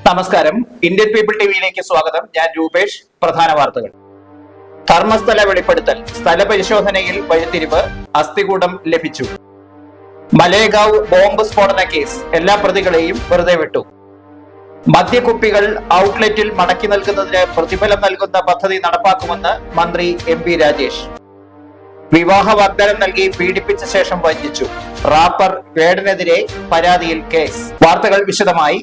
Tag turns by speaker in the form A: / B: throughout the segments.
A: നമസ്കാരം. Indian people ടിവിയിലേക്ക് സ്വാഗതം. ഞാൻ രൂപേഷ്. പ്രധാന വാർത്തകൾ. ധർമ്മസ്ഥല വെളിപ്പെടുത്തൽ, സ്ഥലപരിശോധനയിൽ വഴിത്തിരിവ്, അസ്ഥികൂടം ലഭിച്ചു. മലേഗാവ് ബോംബ് സ്ഫോടന കേസ്, എല്ലാ പ്രതികളെയും വെറുതെ വിട്ടു. മദ്യക്കുപ്പികൾ ഔട്ട്ലെറ്റിൽ മടക്കി നൽകുന്നതിന് പ്രതിഫലം നൽകുന്ന പദ്ധതി നടപ്പാക്കുമെന്ന് മന്ത്രി എം.പി. രാജേഷ്. വിവാഹ വാഗ്ദാനം നൽകി പീഡിപ്പിച്ച ശേഷം വഞ്ചിച്ചു. റാപ്പർ വേടനെതിരെ പരാതിയിൽ കേസ്. വാർത്തകൾ വിശദമായി.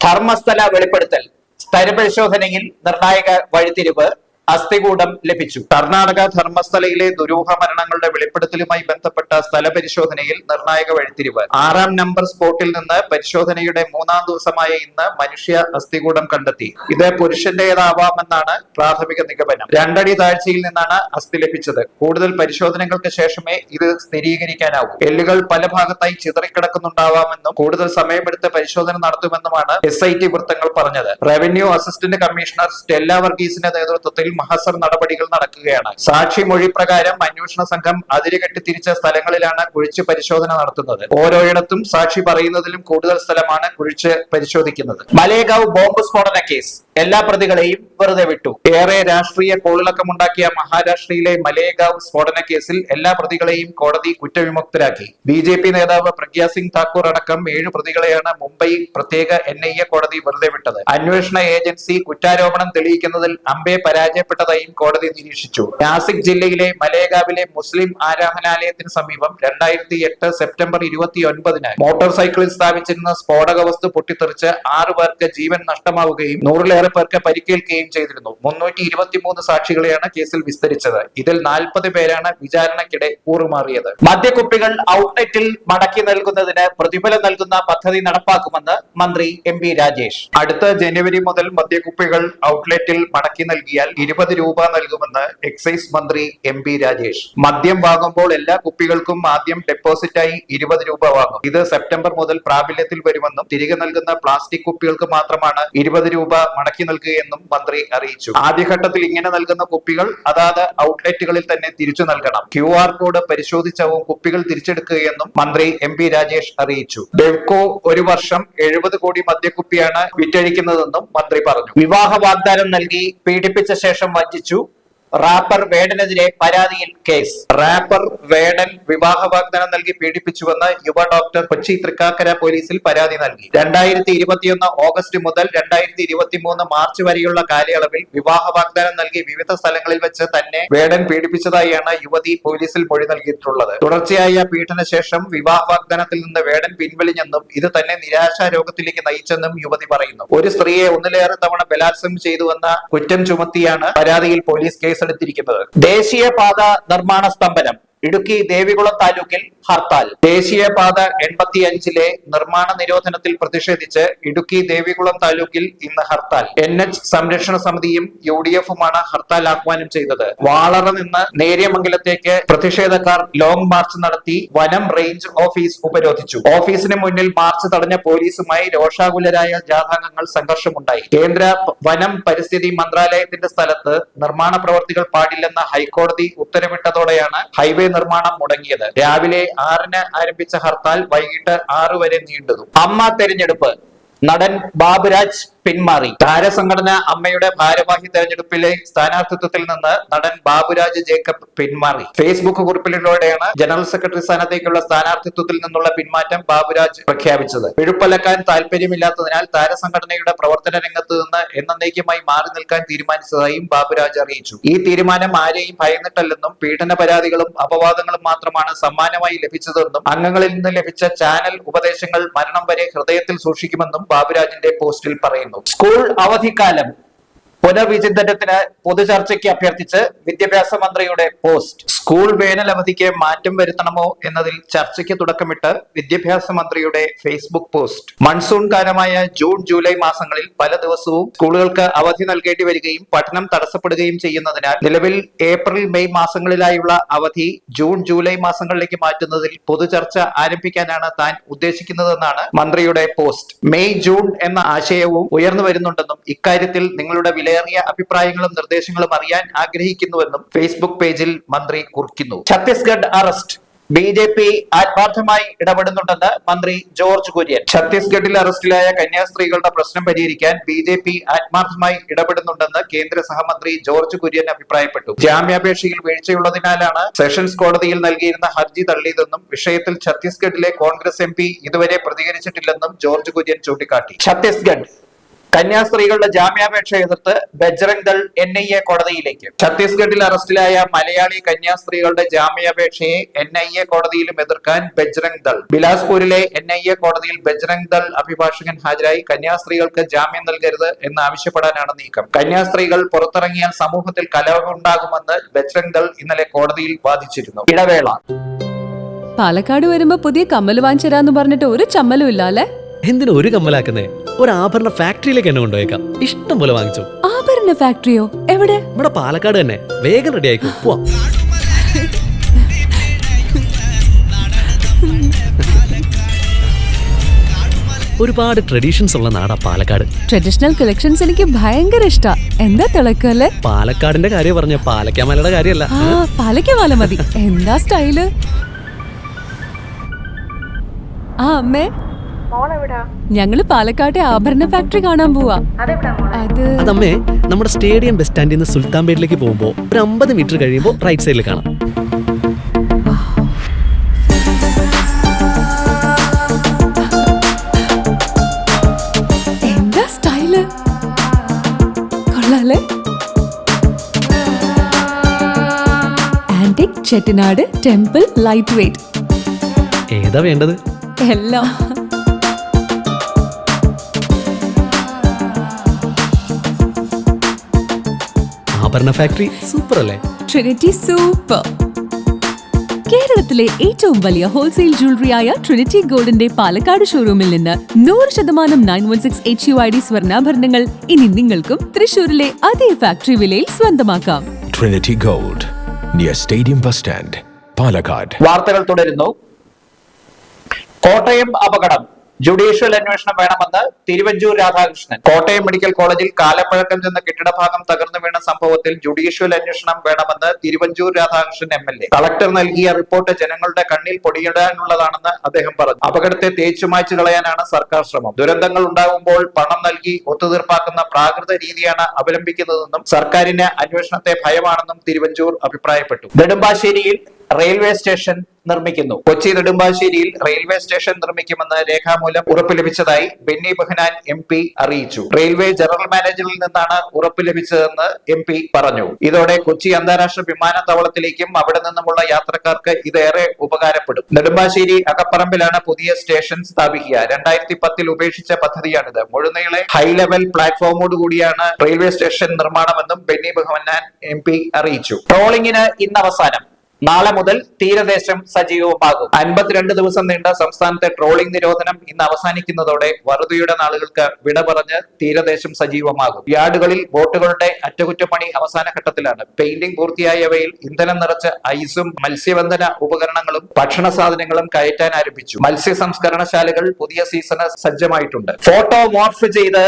A: ധർമ്മസ്ഥല വെളിപ്പെടുത്തൽ, സ്ഥലപരിശോധനയിൽ നിർണായക വഴിത്തിരിവ്, അസ്ഥികൂടം ലഭിച്ചു. കർണാടക ധർമ്മസ്ഥലയിലെ ദുരൂഹ മരണങ്ങളുടെ വെളിപ്പെടുത്തലുമായി ബന്ധപ്പെട്ട സ്ഥലപരിശോധനയിൽ നിർണായക വഴിത്തിരിവ്. 6-ാം നമ്പർ സ്പോട്ടിൽ നിന്ന് പരിശോധനയുടെ 3-ാം ദിവസമായ ഇന്ന് മനുഷ്യ അസ്ഥികൂടം കണ്ടെത്തി. ഇത് പുരുഷന്റേതാവാമെന്നാണ് പ്രാഥമിക നിഗമനം. 2 അടി താഴ്ചയിൽ നിന്നാണ് അസ്ഥി ലഭിച്ചത്. കൂടുതൽ പരിശോധനകൾക്ക് ശേഷമേ ഇത് സ്ഥിരീകരിക്കാനാവൂ. എല്ലുകൾ പല ഭാഗത്തായി ചിതറിക്കിടക്കുന്നുണ്ടാവാമെന്നും കൂടുതൽ സമയമെടുത്ത് പരിശോധന നടത്തുമെന്നുമാണ് SIT വൃത്തങ്ങൾ പറഞ്ഞത്. റവന്യൂ അസിസ്റ്റന്റ് കമ്മീഷണർ സ്റ്റെല്ല വർഗീസിന്റെ നേതൃത്വത്തിൽ മഹസർ നടപടികൾ നടക്കുകയാണ്. സാക്ഷി മൊഴി പ്രകാരം അന്വേഷണ സംഘം അതിരുകെട്ടി തിരിച്ച സ്ഥലങ്ങളിലാണ് കുഴിച്ച് പരിശോധന നടത്തുന്നത്. ഓരോയിടത്തും സാക്ഷി പറയുന്നതിലും കൂടുതൽ സ്ഥലമാണ് കുഴിച്ച് പരിശോധിക്കുന്നത്. മലേഗാവ് ബോംബ് സ്ഫോടന കേസ്, എല്ലാ പ്രതികളെയും വെറുതെ വിട്ടു. ഏറെ രാഷ്ട്രീയ കോളിളക്കമുണ്ടാക്കിയ മഹാരാഷ്ട്രയിലെ മലേഗാവ് സ്ഫോടന കേസിൽ എല്ലാ പ്രതികളെയും കോടതി കുറ്റവിമുക്തരാക്കി. BJP നേതാവ് പ്രഗ്യാ സിംഗ് താക്കൂർ അടക്കം 7 പ്രതികളെയാണ് മുംബൈ പ്രത്യേക NIA കോടതി വെറുതെ വിട്ടത്. അന്വേഷണ ഏജൻസി കുറ്റാരോപണം തെളിയിക്കുന്നതിൽ അമ്പെ പരാജയപ്പെട്ടതായും കോടതി നിരീക്ഷിച്ചു. നാസിക് ജില്ലയിലെ മലേഗാവിലെ മുസ്ലിം ആരാധനാലയത്തിന് സമീപം 2008 സെപ്റ്റംബർ 29-ന് മോട്ടോർ സൈക്കിളിൽ സ്ഥാപിച്ചിരുന്ന സ്ഫോടക വസ്തു പൊട്ടിത്തെറിച്ച് 6 പേർക്ക് ജീവൻ നഷ്ടമാവുകയും 100-ലേറെ പേർക്ക് പരിക്കേൽക്കുകയും ചെയ്തിരുന്നു. 323 സാക്ഷികളെയാണ് കേസിൽ വിസ്തരിച്ചത്. ഇതിൽ 40 പേരാണ് വിചാരണയ്ക്കിടെ കൂറുമാറിയത്. മദ്യക്കുപ്പികൾ ഔട്ട്ലെറ്റിൽ മടക്കി നൽകുന്നതിന് പ്രതിഫലം നൽകുന്ന പദ്ധതി നടപ്പാക്കുമെന്ന് മന്ത്രി എം.പി. രാജേഷ്. അടുത്ത ജനുവരി മുതൽ മദ്യക്കുപ്പികൾ ഔട്ട്ലെറ്റിൽ മടക്കി നൽകിയാൽ 20 രൂപ നൽകുമെന്ന് എക്സൈസ് മന്ത്രി എം.പി. രാജേഷ്. മദ്യം വാങ്ങുമ്പോൾ എല്ലാ കുപ്പികൾക്കും ആദ്യം ഡെപ്പോസിറ്റായി 20 രൂപ വാങ്ങും. ഇത് സെപ്റ്റംബർ മുതൽ പ്രാബല്യത്തിൽ വരുമെന്നും തിരികെ നൽകുന്ന പ്ലാസ്റ്റിക് കുപ്പികൾക്ക് മാത്രമാണ് 20 രൂപ മടക്കി നൽകുകയെന്നും മന്ത്രി അറിയിച്ചു. ആദ്യഘട്ടത്തിൽ ഇങ്ങനെ നൽകുന്ന കുപ്പികൾ അതാത് ഔട്ട്ലെറ്റുകളിൽ തന്നെ തിരിച്ചു നൽകണം. QR കോഡ് പരിശോധിച്ചാവും കുപ്പികൾ തിരിച്ചെടുക്കുകയെന്നും മന്ത്രി എം.പി. രാജേഷ് അറിയിച്ചു. ബെവ്കോ 1 വർഷം 70 കോടി മദ്യക്കുപ്പിയാണ് വിറ്റഴിക്കുന്നതെന്നും മന്ത്രി പറഞ്ഞു. വിവാഹ വാഗ്ദാനം നൽകി പീഡിപ്പിച്ച ശേഷം വഞ്ചിച്ചു. റാപ്പർ വേടനെതിരെ പരാതിയിൽ കേസ്. റാപ്പർ വേടൻ വിവാഹ വാഗ്ദാനം നൽകി പീഡിപ്പിച്ചുവെന്ന് യുവ ഡോക്ടർ കൊച്ചി തൃക്കാക്കര പോലീസിൽ പരാതി നൽകി. 2021 ഓഗസ്റ്റ് മുതൽ 2023 മാർച്ച് വരെയുള്ള കാലയളവിൽ വിവാഹ വാഗ്ദാനം നൽകി വിവിധ സ്ഥലങ്ങളിൽ വെച്ച് തന്നെ വേടൻ പീഡിപ്പിച്ചതായാണ് യുവതി പോലീസിൽ മൊഴി നൽകിയിട്ടുള്ളത്. തുടർച്ചയായ പീഡനശേഷം വിവാഹ വാഗ്ദാനത്തിൽ നിന്ന് വേടൻ പിൻവലിഞ്ഞെന്നും ഇത് തന്നെ നിരാശാരോഗത്തിലേക്ക് നയിച്ചെന്നും യുവതി പറയുന്നു. ഒരു സ്ത്രീയെ 1-ലേറെ തവണ ബലാത്സംഗം ചെയ്തുവെന്ന കുറ്റം ചുമത്തിയാണ് പരാതിയിൽ പോലീസ് കേസെടുത്തിരിക്കുന്നത്. ദേശീയപാത നിർമ്മാണ സ്തംഭനം. ഇടുക്കി ദേവികുളം താലൂക്കിൽ ഹർത്താൽ. ദേശീയപാത 85-ലെ നിർമ്മാണ നിരോധനത്തിൽ പ്രതിഷേധിച്ച് ഇടുക്കി ദേവികുളം താലൂക്കിൽ ഇന്ന് ഹർത്താൽ. NH സംരക്ഷണ സമിതിയും UDF-ഉമാണ് ഹർത്താൽ ആഹ്വാനം ചെയ്തത്. വാളറ നിന്ന് നേര്യമംഗലത്തേക്ക് പ്രതിഷേധക്കാർ ലോങ് മാർച്ച് നടത്തി വനം റേഞ്ച് ഓഫീസ് ഉപരോധിച്ചു. ഓഫീസിന് മുന്നിൽ മാർച്ച് തടഞ്ഞ പോലീസുമായി രോഷാകുലരായ ജാഥാംഗങ്ങൾ സംഘർഷമുണ്ടായി. കേന്ദ്ര വനം പരിസ്ഥിതി മന്ത്രാലയത്തിന്റെ സ്ഥലത്ത് നിർമ്മാണ പ്രവർത്തികൾ പാടില്ലെന്ന ഹൈക്കോടതി ഉത്തരവിട്ടതോടെയാണ് ഹൈവേ നിർമ്മാണം മുടങ്ങിയത്. രാവിലെ 6-ന് ആരംഭിച്ച ഹർത്താൽ വൈകിട്ട് 6 വരെ നീണ്ടു. അമ്മ തെരഞ്ഞെടുപ്പ്. നടൻ ബാബുരാജ് പിന്മാറി. താരസംഘടന അമ്മയുടെ ഭാരവാഹി തെരഞ്ഞെടുപ്പിലെ സ്ഥാനാർത്ഥിത്വത്തിൽ നിന്ന് നടൻ ബാബുരാജ് ജേക്കബ് പിന്മാറി. ഫേസ്ബുക്ക് കുറിപ്പിലൂടെയാണ് ജനറൽ സെക്രട്ടറി സ്ഥാനത്തേക്കുള്ള സ്ഥാനാർത്ഥിത്വത്തിൽ നിന്നുള്ള പിന്മാറ്റം ബാബുരാജ് പ്രഖ്യാപിച്ചത്. പിഴുപ്പലക്കാൻ താല്പര്യമില്ലാത്തതിനാൽ താരസംഘടനയുടെ പ്രവർത്തന രംഗത്ത് നിന്ന് എന്നേക്കുമായി മാറി നിൽക്കാൻ തീരുമാനിച്ചതായും ബാബുരാജ് അറിയിച്ചു. ഈ തീരുമാനം ആരെയും ഭയന്നിട്ടല്ലെന്നും പീഡന പരാതികളും അപവാദങ്ങളും മാത്രമാണ് സമ്മാനമായി ലഭിച്ചതെന്നും അംഗങ്ങളിൽ നിന്ന് ലഭിച്ച ചാനൽ ഉപദേശങ്ങൾ മരണം വരെ ഹൃദയത്തിൽ സൂക്ഷിക്കുമെന്നും ബാബുരാജിന്റെ പോസ്റ്റിൽ പറയുന്നു. സ്കൂൾ അവധിക്കാലം പുനർവിചിന്തനത്തിന് പൊതുചർച്ചയ്ക്ക് അഭ്യർത്ഥിച്ച് വിദ്യാഭ്യാസ മന്ത്രിയുടെ പോസ്റ്റ്. സ്കൂൾ വേനലവധിക്ക് മാറ്റം വരുത്തണമോ എന്നതിൽ ചർച്ചയ്ക്ക് തുടക്കമിട്ട് വിദ്യാഭ്യാസ മന്ത്രിയുടെ ഫേസ്ബുക്ക് പോസ്റ്റ്. മൺസൂൺ കാലമായ ജൂൺ ജൂലൈ മാസങ്ങളിൽ പല ദിവസവും സ്കൂളുകൾക്ക് അവധി നൽകേണ്ടി വരികയും പഠനം തടസ്സപ്പെടുകയും ചെയ്യുന്നതിനാൽ നിലവിൽ ഏപ്രിൽ മെയ് മാസങ്ങളിലായുള്ള അവധി ജൂൺ ജൂലൈ മാസങ്ങളിലേക്ക് മാറ്റുന്നതിൽ പൊതുചർച്ച ആരംഭിക്കാനാണ് താൻ ഉദ്ദേശിക്കുന്നതെന്നാണ് മന്ത്രിയുടെ പോസ്റ്റ്. മെയ് ജൂൺ എന്ന ആശയവും ഉയർന്നു വരുന്നുണ്ടെന്നും ഇക്കാര്യത്തിൽ നിങ്ങളുടെ വിലയേറിയ അഭിപ്രായങ്ങളും നിർദ്ദേശങ്ങളും അറിയാൻ ആഗ്രഹിക്കുന്നുവെന്നും ഫേസ്ബുക്ക് പേജിൽ മന്ത്രി കുറിക്കുന്നു. ഛത്തീസ്ഗഡ് അറസ്റ്റ്. BJP ആത്മാർത്ഥമായി ഇടപെടുന്നുണ്ടെന്ന് മന്ത്രി ജോർജ് കുര്യൻ. ഛത്തീസ്ഗഡിൽ അറസ്റ്റിലായ കന്യാസ്ത്രീകളുടെ പ്രശ്നം പരിഹരിക്കാൻ BJP ആത്മാർത്ഥമായി ഇടപെടുന്നുണ്ടെന്ന് കേന്ദ്ര സഹമന്ത്രി ജോർജ് കുര്യൻ അഭിപ്രായപ്പെട്ടു. ജാമ്യാപേക്ഷയിൽ വീഴ്ചയുള്ളതിനാലാണ് സെഷൻസ് കോടതിയിൽ നൽകിയിരുന്ന ഹർജി തള്ളിയതെന്നും വിഷയത്തിൽ ഛത്തീസ്ഗഡിലെ കോൺഗ്രസ് MP ഇതുവരെ പ്രതികരിച്ചിട്ടില്ലെന്നും ജോർജ് കുര്യൻ ചൂണ്ടിക്കാട്ടി. ഛത്തീസ്ഗഡ് കന്യാസ്ത്രീകളുടെ ജാമ്യാപേക്ഷ എതിർത്ത് ബജ്രംഗ് ദൾ NIA കോടതിയിലേക്ക്. ഛത്തീസ്ഗഡിൽ അറസ്റ്റിലായ മലയാളി കന്യാസ്ത്രീകളുടെ ജാമ്യാപേക്ഷയെ NIA കോടതിയിലും എതിർക്കാൻ ബജ്രംഗ് ദൾ. ബിലാസ്പൂരിലെ NIA കോടതിയിൽ ബജ്രംഗ് ദൾ അഭിഭാഷകൻ ഹാജരായി കന്യാസ്ത്രീകൾക്ക് ജാമ്യം നൽകരുത് എന്നാവശ്യപ്പെടാനാണ് നീക്കം. കന്യാസ്ത്രീകൾ പുറത്തിറങ്ങിയാൽ സമൂഹത്തിൽ കലഹമുണ്ടാകുമെന്ന് ബജ്രംഗ് ദൾ ഇന്നലെ കോടതിയിൽ വാദിച്ചിരുന്നു. ഇടവേള.
B: പാലക്കാട് വരുമ്പോ പുതിയ കമ്മൽ വാങ്ങിച്ചരാന്ന് പറഞ്ഞിട്ട് ഒരു ചമ്മലും ഇല്ല അല്ലെ?
C: എന്തിനാ ഒരു കമ്മലാക്കുന്നേ? ഒരു ആഭരണ ഫാക്ടറിയിലേക്ക് എന്നെ കൊണ്ടുപോയേക്കാം. ഇഷ്ടം പോലെ വാങ്ങിച്ചു.
B: ആഭരണ ഫാക്ടറിയോ? എവിടെ?
C: ഇവിടെ പാലക്കാട് തന്നെ. വേഗം റെഡി ആയിക്കോ, പോവാം. ഒരുപാട് ട്രഡീഷൻസ് ഉള്ള നാടാ പാലക്കാട്.
B: ട്രഡീഷണൽ കളക്ഷൻസ് എനിക്ക് ഭയങ്കര ഇഷ്ടാ. എന്താ തിളക്കല്ലേ?
C: പാലക്കാടിന്റെ കാര്യം പറഞ്ഞ പാലക്കാമലയുടെ കാര്യമല്ല.
B: പാലക്കാമല മതി. എന്താ സ്റ്റൈല്? അമ്മേ, ഞങ്ങള് പാലക്കാട്ടെ ആഭരണ ഫാക്ടറി കാണാൻ പോവാ.
C: അതമ്മേ, നമ്മുടെ സ്റ്റേഡിയം ബസ് സ്റ്റാൻഡിൽ നിന്ന് സുൽത്താൻപേട്ടിലേക്ക് പോകുമ്പോ ഒരു 50 മീറ്റർ കഴിയുമ്പോ റൈറ്റ് സൈഡിൽ കാണാം.
B: എന്താ സ്റ്റൈല്? കൊള്ളാലേ? Antique Chettinad temple light weight.
C: ഏതാ വേണ്ടത്?
B: എല്ലാം.
C: ആഭരണ ഫാക്ടറി സൂപ്പർ അല്ലേ?
B: Trinity super. കേരളത്തിലെ ഏറ്റവും വലിയ ഹോൾസെയിൽ ജ്വല്ലറിയായ ട്രിനിറ്റി ഗോൾഡിന്റെ പാലക്കാട് ഷോറൂമിൽ നിന്ന് 100% 916 HUID സ്വർണ്ണാഭരണങ്ങൾ ഇനി നിങ്ങൾക്കും തൃശൂരിലെ അതേ ഫാക്ടറി വിലയിൽ സ്വന്തമാക്കാം.
D: Trinity gold, near stadium bus stand, Palakkad.
A: വാർത്തകൾ തുടരുന്നു. കോട്ടയം അപകടം, ജുഡീഷ്യൽ അന്വേഷണം വേണമെന്ന് തിരുവഞ്ചൂർ രാധാകൃഷ്ണൻ. കോട്ടയം മെഡിക്കൽ കോളേജിൽ കാലപ്പഴക്കം ചെന്ന കെട്ടിടഭാഗം തകർന്നു വീണ സംഭവത്തിൽ ജുഡീഷ്യൽ അന്വേഷണം വേണമെന്ന് തിരുവഞ്ചൂർ രാധാകൃഷ്ണൻ MLA. കളക്ടർ നൽകിയ റിപ്പോർട്ട് ജനങ്ങളുടെ കണ്ണിൽ പൊടിയിടാനുള്ളതാണെന്ന് അദ്ദേഹം പറഞ്ഞു. അപകടത്തെ തേച്ചുമായ്ച്ചു കളയാനാണ് സർക്കാർ ശ്രമം. ദുരന്തങ്ങൾ ഉണ്ടാകുമ്പോൾ പണം നൽകി ഒത്തുതീർപ്പാക്കുന്ന പ്രാകൃത രീതിയാണ് അവലംബിക്കുന്നതെന്നും സർക്കാരിന് അന്വേഷണത്തെ ഭയമാണെന്നും തിരുവഞ്ചൂർ അഭിപ്രായപ്പെട്ടു. നെടുമ്പാശ്ശേരിയിൽ റെയിൽവേ സ്റ്റേഷൻ നിർമ്മിക്കുന്നു. കൊച്ചി നെടുമ്പാശ്ശേരിയിൽ റെയിൽവേ സ്റ്റേഷൻ നിർമ്മിക്കുമെന്ന് രേഖാമൂലം ഉറപ്പ് ലഭിച്ചതായി ബെന്നി ബെഹനാൻ MP അറിയിച്ചു. റെയിൽവേ ജനറൽ മാനേജറിൽ നിന്നാണ് ഉറപ്പ് ലഭിച്ചതെന്ന് MP പറഞ്ഞു. ഇതോടെ കൊച്ചി അന്താരാഷ്ട്ര വിമാനത്താവളത്തിലേക്കും അവിടെ നിന്നുമുള്ള യാത്രക്കാർക്ക് ഇതേറെ ഉപകാരപ്പെടും. നെടുമ്പാശ്ശേരി അകപ്പറമ്പിലാണ് പുതിയ സ്റ്റേഷൻ സ്ഥാപിക്കുക. 2010 ഉപേക്ഷിച്ച പദ്ധതിയാണിത്. മുഴുനീളെ ഹൈ ലെവൽ പ്ലാറ്റ്ഫോമോടുകൂടിയാണ് റെയിൽവേ സ്റ്റേഷൻ നിർമ്മാണമെന്നും ബെന്നി ബെഹനാൻ MP അറിയിച്ചു. ട്രോളിംഗിന് ഇന്ന് അവസാനം. നാളെ മുതൽ തീരദേശം സജീവമാകും. 52 ദിവസം നീണ്ട സംസ്ഥാനത്തെ ട്രോളിംഗ് നിരോധനം ഇന്ന് അവസാനിക്കുന്നതോടെ വറുതിയുടെ നാളുകൾക്ക് വിട പറഞ്ഞ് തീരദേശം സജീവമാകും. യാർഡുകളിൽ ബോട്ടുകളുടെ അറ്റകുറ്റപ്പണി അവസാന ഘട്ടത്തിലാണ്. പെയിന്റിംഗ് പൂർത്തിയായവയിൽ ഇന്ധനം നിറച്ച് ഐസും മത്സ്യബന്ധന ഉപകരണങ്ങളും ഭക്ഷണ സാധനങ്ങളും കയറ്റാൻ ആരംഭിച്ചു. മത്സ്യ സംസ്കരണശാലകൾ പുതിയ സീസണ് സജ്ജമായിട്ടുണ്ട്. ഫോട്ടോ മോർഫ് ചെയ്ത്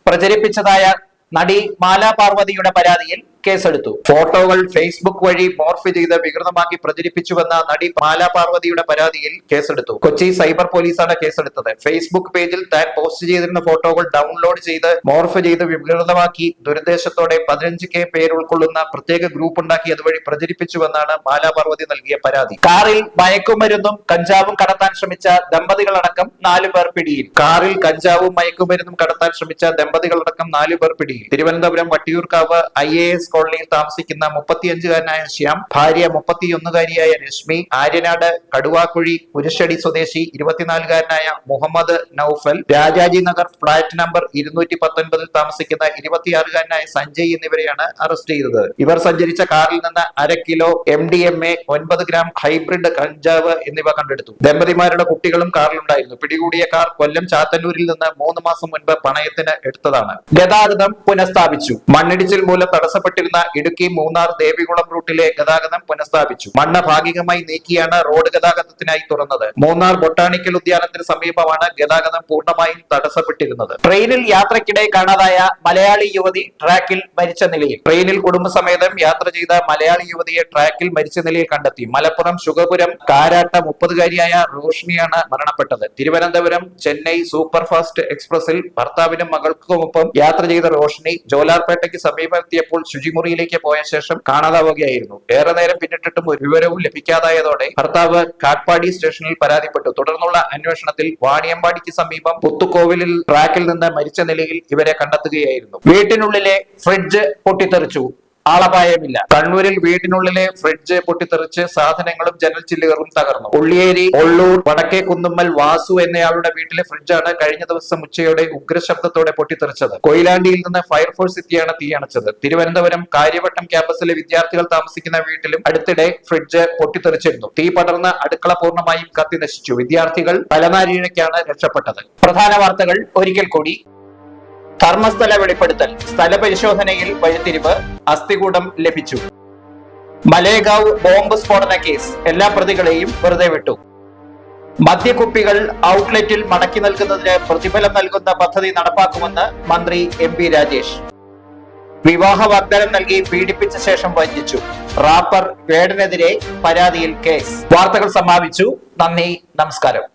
A: പ്രചരിപ്പിച്ചതായ നടി മാലാ പാർവതിയുടെ പരാതിയിൽ കേസെടുത്തു. ഫോട്ടോകൾ ഫേസ്ബുക്ക് വഴി മോർഫ് ചെയ്ത് വികൃതമാക്കി പ്രചരിപ്പിച്ചുവെന്ന നടി മാലാ പാർവതിയുടെ പരാതിയിൽ കേസെടുത്തു. കൊച്ചി സൈബർ പോലീസാണ് കേസെടുത്തത്. ഫേസ്ബുക്ക് പേജിൽ താൻ പോസ്റ്റ് ചെയ്തിരുന്ന ഫോട്ടോകൾ ഡൗൺലോഡ് ചെയ്ത് മോർഫ് ചെയ്ത് വികൃതമാക്കി ദുരുദ്ദേശത്തോടെ 15K പേര് ഉൾക്കൊള്ളുന്ന പ്രത്യേക ഗ്രൂപ്പ് ഉണ്ടാക്കി അതുവഴി പ്രചരിപ്പിച്ചുവെന്നാണ് മാലാ പാർവതി നൽകിയ പരാതി. കാറിൽ മയക്കുമരുന്നും കഞ്ചാവും കടത്താൻ ശ്രമിച്ച ദമ്പതികളടക്കം 4 പേർ പിടിയിൽ. കാറിൽ കഞ്ചാവും മയക്കുമരുന്നും കടത്താൻ ശ്രമിച്ച ദമ്പതികളടക്കം 4 പേർ പിടിയിൽ. തിരുവനന്തപുരം വട്ടിയൂർക്കാവ് IAS കോളനിയിൽ താമസിക്കുന്ന 35-കാരനായ ശ്യാം, ഭാര്യ 31-കാരിയായ രശ്മി, ആര്യനാട് കടുവാക്കുഴി കുരിശടി സ്വദേശി 24-കാരനായ മുഹമ്മദ് നൌഫൽ, രാജാജി നഗർ ഫ്ളാറ്റ് നമ്പർ 219 താമസിക്കുന്ന 26-കാരനായ സഞ്ജയ് എന്നിവരെയാണ് അറസ്റ്റ് ചെയ്തത്. ഇവർ സഞ്ചരിച്ച കാറിൽ നിന്ന് 1/2 കിലോ MDMA, 9 ഗ്രാം ഹൈബ്രിഡ് കഞ്ചാവ് എന്നിവ കണ്ടെടുത്തു. ദമ്പതിമാരുടെ കുട്ടികളും കാറിലുണ്ടായിരുന്നു. പിടികൂടിയ കാർ കൊല്ലം ചാത്തന്നൂരിൽ നിന്ന് 3 മാസം മുൻപ് പണയത്തിന് എടുത്തതാണ്. ഗതാഗതം പുനഃസ്ഥാപിച്ചു. മണ്ണിടിച്ചിൽ മൂലം തടസ്സപ്പെട്ട് തടസ്സപ്പെട്ടിരുന്ന ഇടുക്കി മൂന്നാർ ദേവികുളം റൂട്ടിലെ ഗതാഗതം പുനഃസ്ഥാപിച്ചു. മണ്ണ് ഭാഗികമായി നീക്കിയാണ് റോഡ് ഗതാഗതത്തിനായി തുറന്നത്. മൂന്നാർ ബൊട്ടാണിക്കൽ ഉദ്യാനത്തിന് സമീപമാണ് ഗതാഗതം പൂർണ്ണമായും തടസ്സപ്പെട്ടിരുന്നത്. ട്രെയിനിൽ യാത്രക്കിടെ കാണാതായ മലയാളി യുവതി ട്രാക്കിൽ മരിച്ച നിലയിൽ. ട്രെയിനിൽ കുടുംബസമേതം യാത്ര ചെയ്ത മലയാളി യുവതിയെ ട്രാക്കിൽ മരിച്ച നിലയിൽ കണ്ടെത്തി. മലപ്പുറം ശുഗപുരം കാരാട്ട 30-കാരിയായ റോഷ്നിയാണ് മരണപ്പെട്ടത്. തിരുവനന്തപുരം ചെന്നൈ സൂപ്പർ ഫാസ്റ്റ് എക്സ്പ്രസിൽ ഭർത്താവിനും മകൾക്കുമൊപ്പം യാത്ര ചെയ്ത റോഷ്നി ജോലാർപേട്ടയ്ക്ക് സമീപമെത്തിയപ്പോൾ ശുചിമുറിയിലേക്ക് പോയ ശേഷം കാണാതാവുകയായിരുന്നു. ഏറെ നേരം പിന്നിട്ടിട്ടും ഒരു വിവരവും ലഭിക്കാതായതോടെ ഭർത്താവ് കാട്ട്പാടി സ്റ്റേഷനിൽ പരാതിപ്പെട്ടു. തുടർന്നുള്ള അന്വേഷണത്തിൽ വാണിയമ്പാടിക്ക് സമീപം പുത്തുക്കോവിലിൽ ട്രാക്കിൽ നിന്ന് മരിച്ച നിലയിൽ ഇവരെ കണ്ടെത്തുകയായിരുന്നു. വീട്ടിനുള്ളിലെ ഫ്രിഡ്ജ് പൊട്ടിത്തെറിച്ചു. ആളപായമില്ല. കണ്ണൂരിൽ വീടിനുള്ളിലെ ഫ്രിഡ്ജ് പൊട്ടിത്തെറിച്ച് സാധനങ്ങളും ജനൽ ചില്ലുകളും തകർന്നു. ഉള്ളിയേരി ഒള്ളൂർ വടക്കേ കുന്നുമ്മൽ വാസു എന്നയാളുടെ വീട്ടിലെ ഫ്രിഡ്ജാണ് കഴിഞ്ഞ ദിവസം ഉച്ചയോടെ ഉഗ്രശബ്ദത്തോടെ പൊട്ടിത്തെറിച്ചത്. കൊയിലാണ്ടിയിൽ നിന്ന് ഫയർഫോഴ്സ് എത്തിയാണ് തീയണച്ചത്. തിരുവനന്തപുരം കാര്യവട്ടം ക്യാമ്പസിലെ വിദ്യാർത്ഥികൾ താമസിക്കുന്ന വീട്ടിലും അടുത്തിടെ ഫ്രിഡ്ജ് പൊട്ടിത്തെറിച്ചിരുന്നു. തീ പടർന്ന് അടുക്കള പൂർണ്ണമായും കത്തി നശിച്ചു. വിദ്യാർത്ഥികൾ തലനാരിഴയ്ക്കാണ് രക്ഷപ്പെട്ടത്. പ്രധാന വാർത്തകൾ ഒരിക്കൽ കൂടി. ധർമ്മസ്ഥല വെളിപ്പെടുത്തൽ, സ്ഥലപരിശോധനയിൽ വഴിത്തിരിവ്, അസ്ഥികൂടം ലഭിച്ചു. മലേഗാവ് ബോംബ് സ്ഫോടന കേസ്, എല്ലാ പ്രതികളെയും വെറുതെ വിട്ടു. മദ്യക്കുപ്പികൾ ഔട്ട്ലെറ്റിൽ മടക്കി നൽകുന്നതിന് പ്രതിഫലം നൽകുന്ന പദ്ധതി നടപ്പാക്കുമെന്ന് മന്ത്രി MP രാജേഷ്. വിവാഹ വാഗ്ദാനം നൽകി പീഡിപ്പിച്ച ശേഷം വഞ്ചിച്ചു. റാപ്പർ വേടനെതിരെ പരാതിയിൽ കേസ്. വാർത്തകൾ സമാപിച്ചു. നന്ദി, നമസ്കാരം.